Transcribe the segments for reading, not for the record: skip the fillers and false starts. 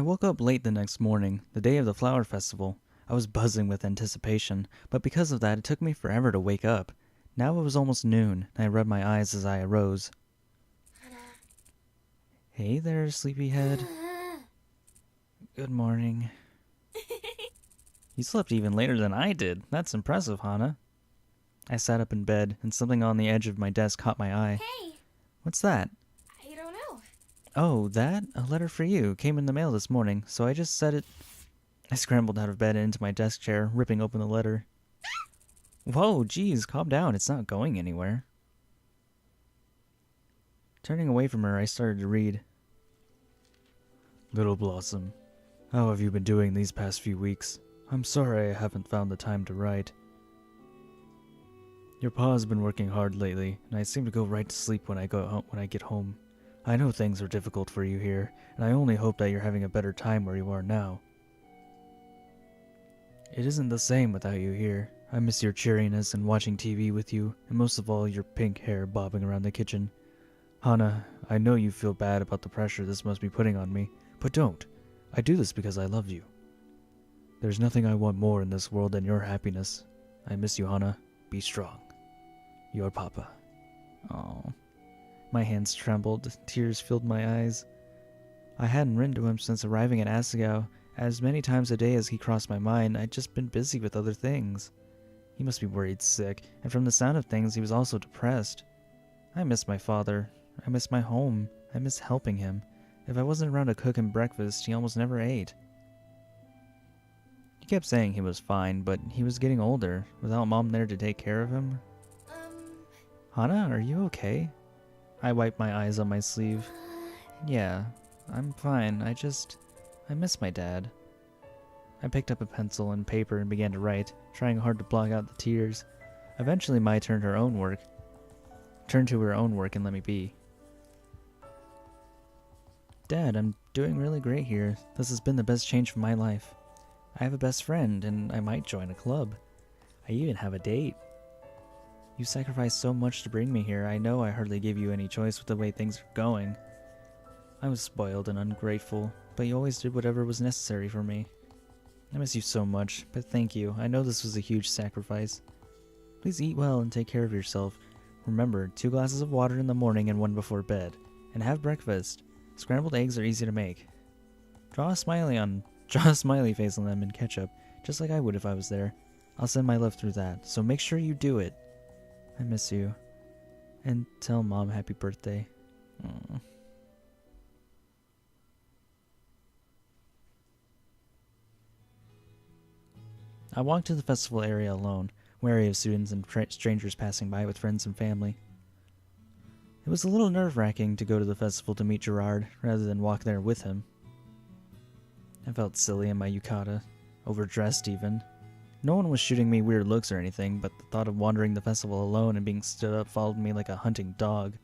I woke up late the next morning, the day of the flower festival. I was buzzing with anticipation, but because of that it took me forever to wake up. Now it was almost noon, and I rubbed my eyes as I arose. Hey there, sleepyhead. Good morning. You slept even later than I did. That's impressive, Hana. I sat up in bed, and something on the edge of my desk caught my eye. Hey! What's that? I don't know. Oh, that? A letter for you. Came in the mail this morning, so I just set it... I scrambled out of bed and into my desk chair, ripping open the letter. Whoa, geez, calm down. It's not going anywhere. Turning away from her, I started to read. Little Blossom, how have you been doing these past few weeks? I'm sorry I haven't found the time to write. Your pa's been working hard lately, and I seem to go right to sleep when I get home. I know things are difficult for you here, and I only hope that you're having a better time where you are now. It isn't the same without you here. I miss your cheeriness and watching TV with you, and most of all your pink hair bobbing around the kitchen. Hana, I know you feel bad about the pressure this must be putting on me, but don't. I do this because I love you. There's nothing I want more in this world than your happiness. I miss you, Hana. Be strong. Your Papa. Oh. My hands trembled, tears filled my eyes. I hadn't written to him since arriving at Asagao. As many times a day as he crossed my mind, I'd just been busy with other things. He must be worried sick, and from the sound of things, he was also depressed. I miss my father. I miss my home. I miss helping him. If I wasn't around to cook him breakfast, he almost never ate. He kept saying he was fine, but he was getting older, without Mom there to take care of him. Hana, are you okay? I wiped my eyes on my sleeve. Yeah, I'm fine. I miss my dad. I picked up a pencil and paper and began to write, trying hard to block out the tears. Eventually, Mai turned to her own work and let me be. Dad, I'm doing really great here. This has been the best change for my life. I have a best friend, and I might join a club. I even have a date. You sacrificed so much to bring me here. I know I hardly gave you any choice with the way things are going. I was spoiled and ungrateful, but you always did whatever was necessary for me. I miss you so much, but thank you. I know this was a huge sacrifice. Please eat well and take care of yourself. Remember, 2 glasses of water in the morning and 1 before bed. And have breakfast. Scrambled eggs are easy to make. Draw a smiley face on them in ketchup, just like I would if I was there. I'll send my love through that, so make sure you do it. I miss you. And tell Mom happy birthday. Aww. I walked to the festival area alone, wary of students and strangers passing by with friends and family. It was a little nerve-wracking to go to the festival to meet Jirard, rather than walk there with him. I felt silly in my yukata, overdressed even. No one was shooting me weird looks or anything, but the thought of wandering the festival alone and being stood up followed me like a hunting dog.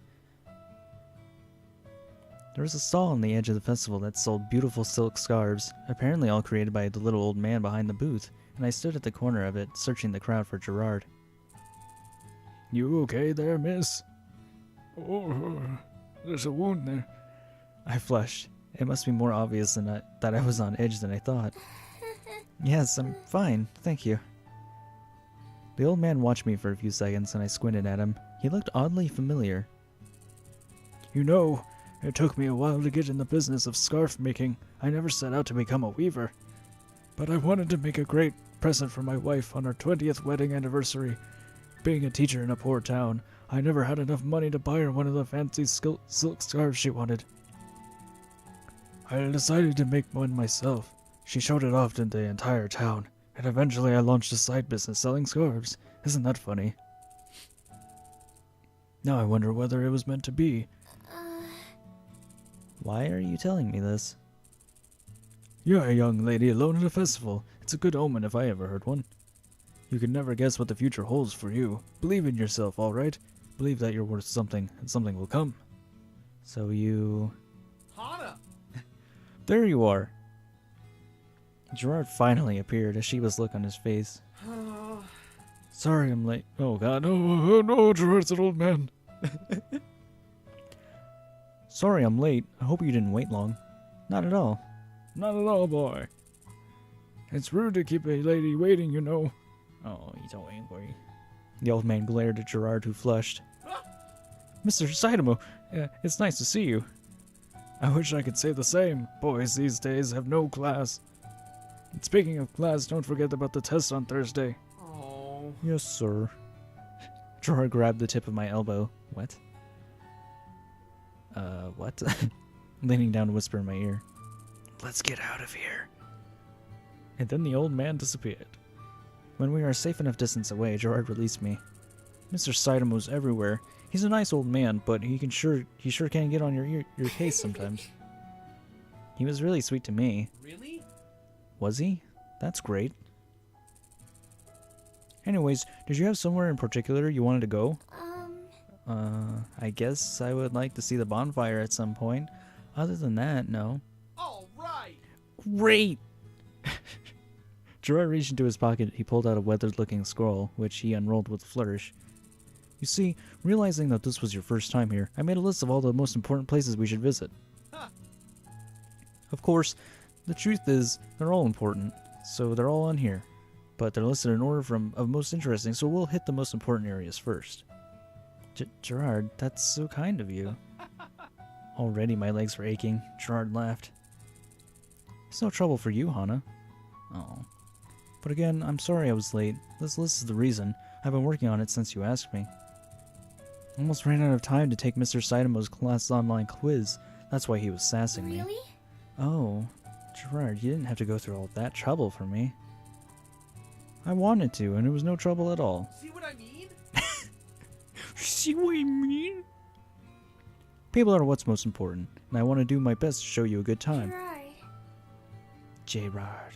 There was a stall on the edge of the festival that sold beautiful silk scarves, apparently all created by the little old man behind the booth, and I stood at the corner of it, searching the crowd for Jirard. You okay there, miss? Oh, there's a wound there. I flushed. It must be more obvious that I was on edge than I thought. Yes, I'm fine, thank you. The old man watched me for a few seconds and I squinted at him. He looked oddly familiar. You know, it took me a while to get in the business of scarf making. I never set out to become a weaver. But I wanted to make a great present for my wife on our 20th wedding anniversary. Being a teacher in a poor town, I never had enough money to buy her one of the fancy silk scarves she wanted. I decided to make one myself. She showed it off to the entire town, and eventually I launched a side business selling scarves. Isn't that funny? Now I wonder whether it was meant to be. Why are you telling me this? You're a young lady alone at a festival. It's a good omen if I ever heard one. You can never guess what the future holds for you. Believe in yourself, alright? Believe that you're worth something, and something will come. So you... Hana! There you are! Jirard finally appeared, a sheepish look on his face. Sorry I'm late. Oh god, no, Jirard's an old man. Sorry I'm late. I hope you didn't wait long. Not at all. Not at all, boy. It's rude to keep a lady waiting, you know. Oh, he's so angry. The old man glared at Jirard, who flushed. Mr. Saitama, it's nice to see you. I wish I could say the same. Boys these days have no class. And speaking of class, don't forget about the test on Thursday. Oh. Yes, sir. Jirard grabbed the tip of my elbow. What? What? Leaning down to whisper in my ear. Let's get out of here. And then the old man disappeared. When we were a safe enough distance away, Jirard released me. Mr. Saitama's everywhere. He's a nice old man, but he sure can get on your case sometimes. He was really sweet to me. Really? Was he? That's great. Anyways, did you have somewhere in particular you wanted to go? I guess I would like to see the bonfire at some point. Other than that, no. All right. Great! Jirard reached into his pocket. He pulled out a weathered-looking scroll, which he unrolled with a flourish. You see, realizing that this was your first time here, I made a list of all the most important places we should visit. Huh. Of course, the truth is, they're all important, so they're all on here. But they're listed in order of most interesting, so we'll hit the most important areas first. Jirard, that's so kind of you. Already my legs were aching. Jirard laughed. It's no trouble for you, Hana. Oh. But again, I'm sorry I was late. This list is the reason. I've been working on it since you asked me. Almost ran out of time to take Mr. Saitama's class online quiz. That's why he was sassing me. Really? Oh, Jirard, you didn't have to go through all that trouble for me. I wanted to, and it was no trouble at all. See what I mean? See what I mean? People are what's most important, and I want to do my best to show you a good time. Jirard.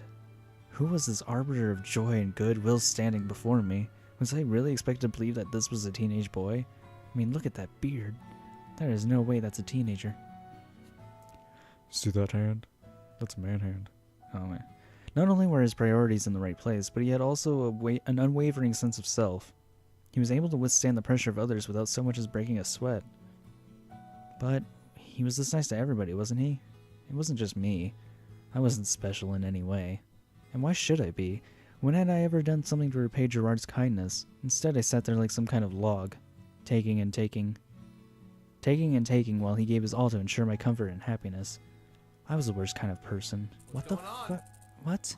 Who was this arbiter of joy and goodwill standing before me? Was I really expected to believe that this was a teenage boy? I mean, look at that beard. There is no way that's a teenager. See that hand? That's a man hand. Oh man. Not only were his priorities in the right place, but he had also an unwavering sense of self. He was able to withstand the pressure of others without so much as breaking a sweat. But he was this nice to everybody, wasn't he? It wasn't just me. I wasn't special in any way. And why should I be? When had I ever done something to repay Jirard's kindness? Instead, I sat there like some kind of log, taking and taking. Taking and taking while he gave his all to ensure my comfort and happiness. I was the worst kind of person. What the fuck? What?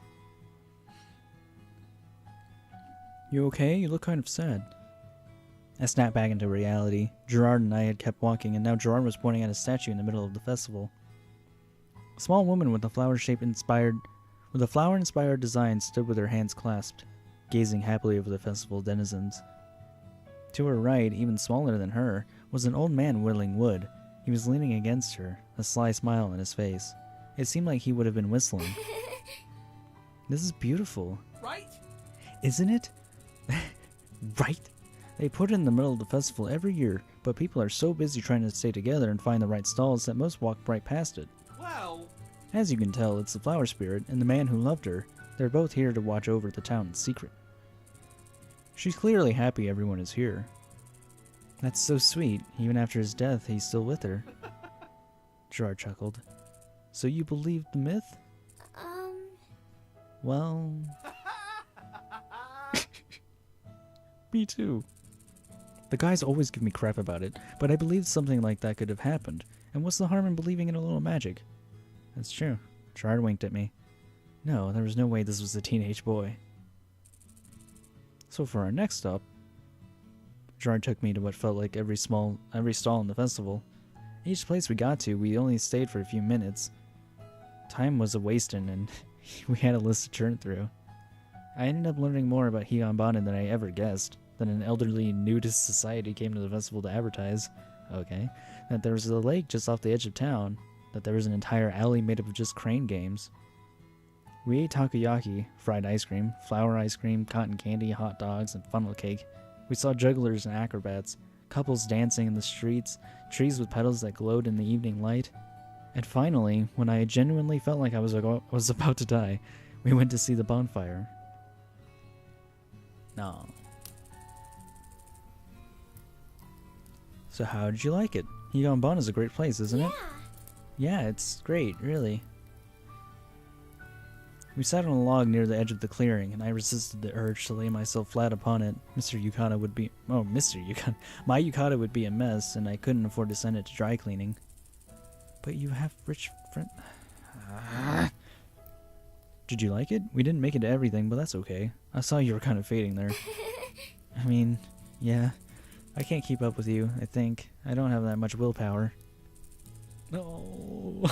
You okay? You look kind of sad. I snapped back into reality. Jirard and I had kept walking, and now Jirard was pointing at a statue in the middle of the festival. A small woman with a flower-inspired design stood with her hands clasped, gazing happily over the festival denizens. To her right, even smaller than her, was an old man whittling wood. He was leaning against her, a sly smile on his face. It seemed like he would have been whistling. This is beautiful. Right? Isn't it? Right? They put it in the middle of the festival every year, but people are so busy trying to stay together and find the right stalls that most walk right past it. Well... As you can tell, it's the flower spirit and the man who loved her. They're both here to watch over the town in secret. She's clearly happy everyone is here. That's so sweet. Even after his death, he's still with her. Jirard chuckled. So you believe the myth? Well... Me too. The guys always give me crap about it, but I believe something like that could have happened. And what's the harm in believing in a little magic? That's true. Jirard winked at me. No, there was no way this was a teenage boy. So for our next stop, Jirard took me to what felt like every stall in the festival. Each place we got to, we only stayed for a few minutes. Time was a-wasting, and we had a list to churn through. I ended up learning more about Higanbana than I ever guessed. That an elderly nudist society came to the festival to advertise. Okay. That there was a lake just off the edge of town. That there was an entire alley made up of just crane games. We ate takoyaki, fried ice cream, flour ice cream, cotton candy, hot dogs, and funnel cake. We saw jugglers and acrobats, couples dancing in the streets, trees with petals that glowed in the evening light. And finally, when I genuinely felt like I was about to die, we went to see the bonfire. No. So how did you like it? Higanbana is a great place, isn't it? Yeah, it's great, really. We sat on a log near the edge of the clearing, and I resisted the urge to lay myself flat upon it. Mr. Yukata, my yukata would be a mess, and I couldn't afford to send it to dry cleaning. But you have rich friend. Did you like it? We didn't make it to everything, but that's okay. I saw you were kind of fading there. I mean, yeah. I can't keep up with you, I think. I don't have that much willpower. No.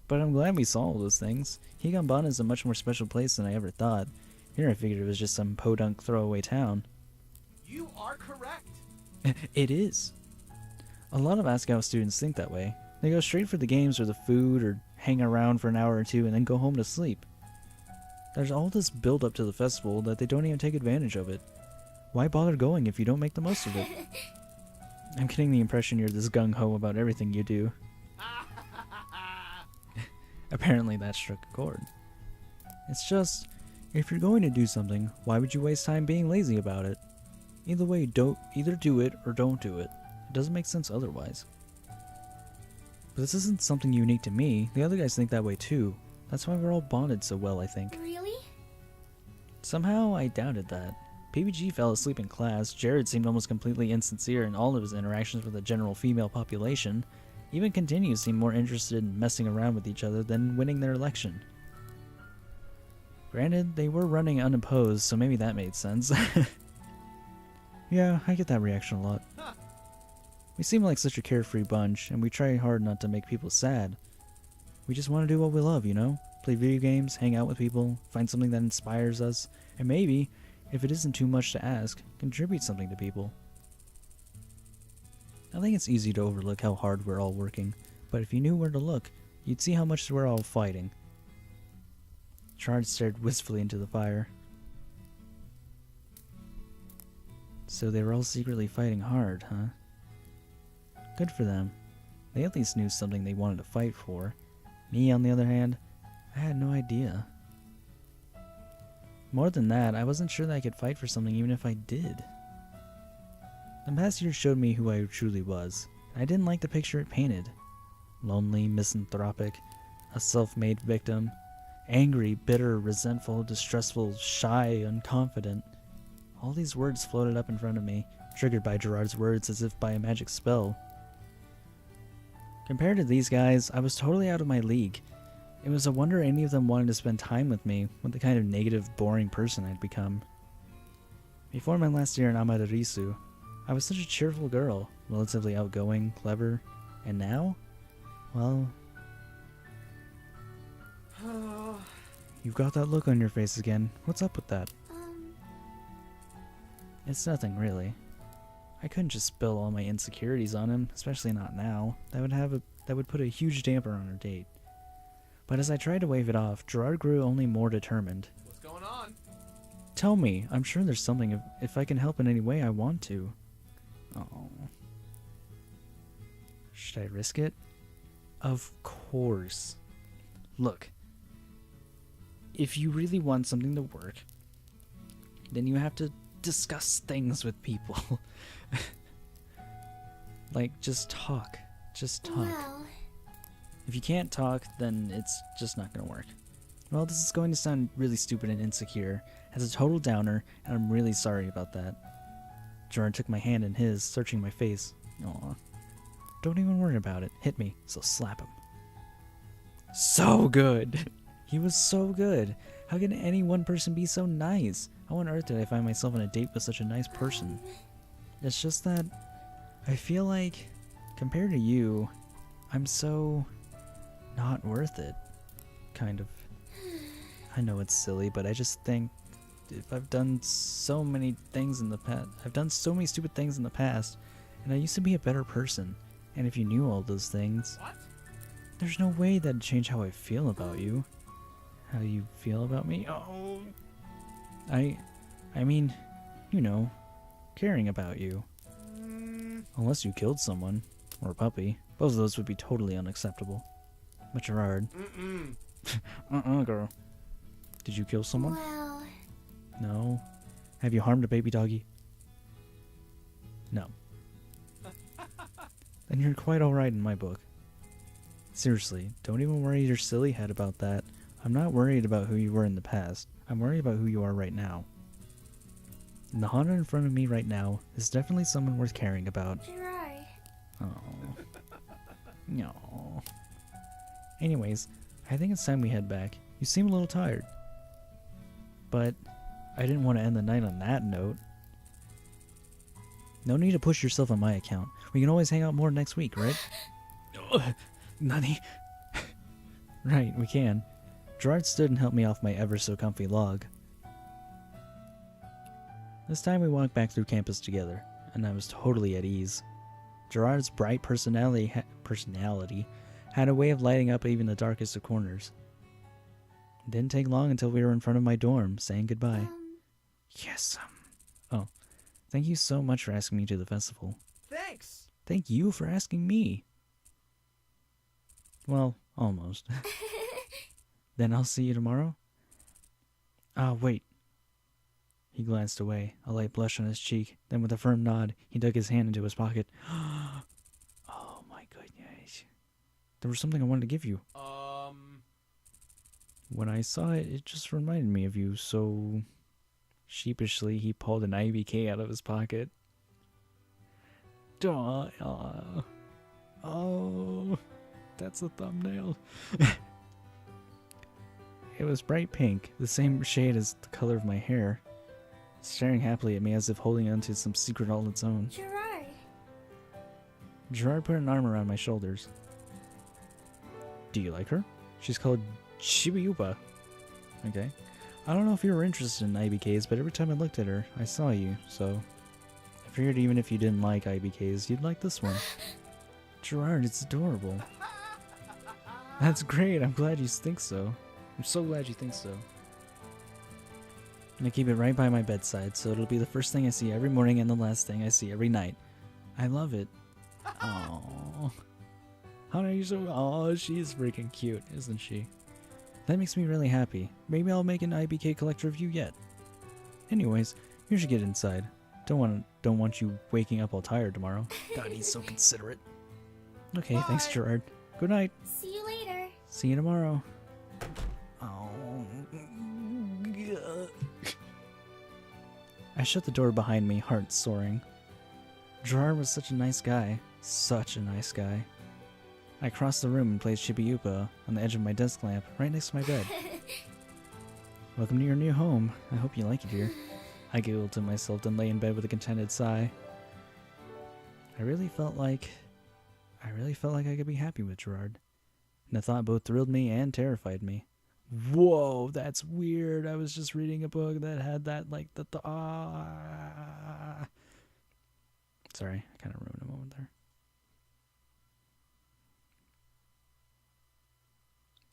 But I'm glad we saw all those things. Higanbana is a much more special place than I ever thought. Here I figured it was just some podunk throwaway town. You are correct. It is. A lot of Asagao students think that way. They go straight for the games or the food or hang around for an hour or two and then go home to sleep. There's all this build up to the festival that they don't even take advantage of it. Why bother going if you don't make the most of it? I'm getting the impression you're this gung-ho about everything you do. Apparently that struck a chord. It's just, if you're going to do something, why would you waste time being lazy about it? Either way, either do it or don't do it. It doesn't make sense otherwise. But this isn't something unique to me. The other guys think that way too. That's why we're all bonded so well, I think. Really? Somehow I doubted that. PBG fell asleep in class, Jirard seemed almost completely insincere in all of his interactions with the general female population. Even Continues seemed more interested in messing around with each other than winning their election. Granted, they were running unopposed, so maybe that made sense. Yeah, I get that reaction a lot. We seem like such a carefree bunch, and we try hard not to make people sad. We just want to do what we love, you know? Play video games, hang out with people, find something that inspires us, and maybe, if it isn't too much to ask, contribute something to people. I think it's easy to overlook how hard we're all working, but if you knew where to look, you'd see how much we're all fighting. Jirard stared wistfully into the fire. So they were all secretly fighting hard, huh? Good for them. They at least knew something they wanted to fight for. Me, on the other hand, I had no idea. More than that, I wasn't sure that I could fight for something even if I did. The past year showed me who I truly was. I didn't like the picture it painted. Lonely, misanthropic, a self-made victim, angry, bitter, resentful, distrustful, shy, unconfident. All these words floated up in front of me, triggered by Jirard's words as if by a magic spell. Compared to these guys, I was totally out of my league. It was a wonder any of them wanted to spend time with me, with the kind of negative, boring person I'd become. Before my last year in Amadarisu, I was such a cheerful girl, relatively outgoing, clever, and now? Well... You've got that look on your face again. What's up with that? It's nothing, really. I couldn't just spill all my insecurities on him, especially not now. That would put a huge damper on our date. But as I tried to wave it off, Jirard grew only more determined. What's going on? Tell me. I'm sure there's something. If I can help in any way, I want to. Oh. Should I risk it? Of course. Look. If you really want something to work, then you have to discuss things with people. Like, just talk. Just talk. Well, If you can't talk, then it's just not gonna work. Well, this is going to sound really stupid and insecure, as a total downer, and I'm really sorry about that. Jirard took my hand in his, searching my face. Aw. Don't even worry about it. Hit me, so slap him. So good! He was so good. How can any one person be so nice? How on earth did I find myself on a date with such a nice person? It's just that I feel like, compared to you, I'm so not worth it. Kind of. I know it's silly, but I just think if I've done so many things in the past, I've done so many stupid things in the past, and I used to be a better person. And if you knew all those things, What? there's no way that'd change how I feel about you. How you feel about me? Oh. I mean, you know, caring about you. Unless you killed someone, or a puppy. Both of those would be totally unacceptable. But Jirard. Girl. Did you kill someone? well, No. Have you harmed a baby doggy? No. Then you're quite alright in my book. Seriously, don't even worry your silly head about that. I'm not worried about who you were in the past. I'm worried about who you are right now. And the Honda in front of me right now is definitely someone worth caring about. Jirard. Oh. No. Anyways, I think it's time we head back. You seem a little tired. But I didn't want to end the night on that note. No need to push yourself on my account. We can always hang out more next week, right? Nani? Right, we can. Jirard stood and helped me off my ever-so-comfy log. This time we walked back through campus together, and I was totally at ease. Jirard's bright personality had a way of lighting up even the darkest of corners. It didn't take long until we were in front of my dorm, saying goodbye. Yes, Oh, thank you so much for asking me to the festival. Thanks. Thank you for asking me. Well, almost. Then I'll see you tomorrow? Ah, wait. He glanced away, a light blush on his cheek. Then with a firm nod, he dug his hand into his pocket. Oh my goodness. There was something I wanted to give you. When I saw it, it just reminded me of you, so... Sheepishly, he pulled an IBK out of his pocket. Oh, that's a thumbnail. It was bright pink, the same shade as the color of my hair, staring happily at me as if holding onto some secret all its own. Jirard. Jirard put an arm around my shoulders. Do you like her? She's called Chibiupa. Okay. I don't know if you were interested in IBKs, but every time I looked at her, I saw you, so... I figured even if you didn't like IBKs, you'd like this one. Jirard, it's adorable. That's great, I'm glad you think so. I'm so glad you think so. I keep it right by my bedside, so it'll be the first thing I see every morning and the last thing I see every night. I love it. Aww. How are you so... Oh, she's freaking cute, isn't she? That makes me really happy. Maybe I'll make an IBK collector of you yet. Anyways, you should get inside. Don't want you waking up all tired tomorrow. God, he's so considerate. Okay, thanks, Jirard. Good night. See you later. See you tomorrow. Oh. I shut the door behind me, heart soaring. Jirard was such a nice guy. Such a nice guy. I crossed the room and placed Chibiupa on the edge of my desk lamp, right next to my bed. Welcome to your new home. I hope you like it here. I giggled to myself, then lay in bed with a contented sigh. I really felt like I could be happy with Jirard. And the thought both thrilled me and terrified me. Whoa, that's weird. I was just reading a book that had that, like, Sorry, I kind of ruined a moment there.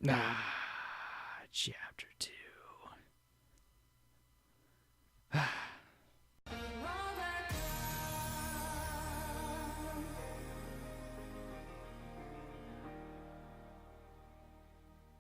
Ah.